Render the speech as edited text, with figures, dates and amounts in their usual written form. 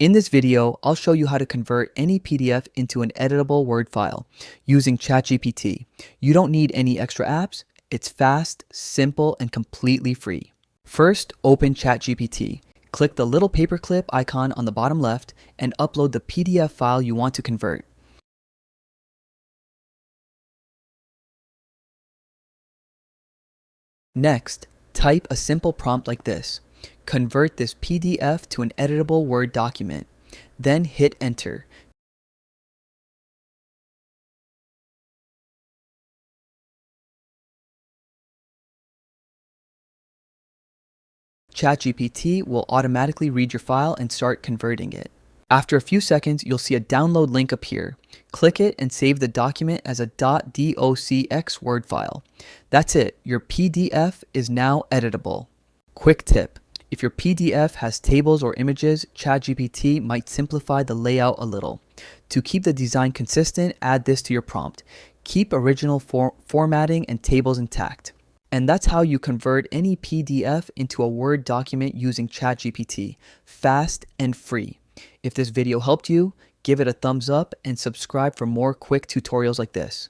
In this video, I'll show you how to convert any PDF into an editable Word file using ChatGPT. You don't need any extra apps. It's fast, simple, and completely free. First, open ChatGPT. Click the little paperclip icon on the bottom left and upload the PDF file you want to convert. Next, type a simple prompt like this. Convert this PDF to an editable Word document. Then hit enter. ChatGPT will automatically read your file and start converting it. After a few seconds, you'll see a download link appear. Click it and save the document as a .docx Word file. That's it, your PDF is now editable. Quick tip: if your PDF has tables or images, ChatGPT might simplify the layout a little. To keep the design consistent, add this to your prompt. Keep original formatting and tables intact. And that's how you convert any PDF into a Word document using ChatGPT, fast and free. If this video helped you, give it a thumbs up and subscribe for more quick tutorials like this.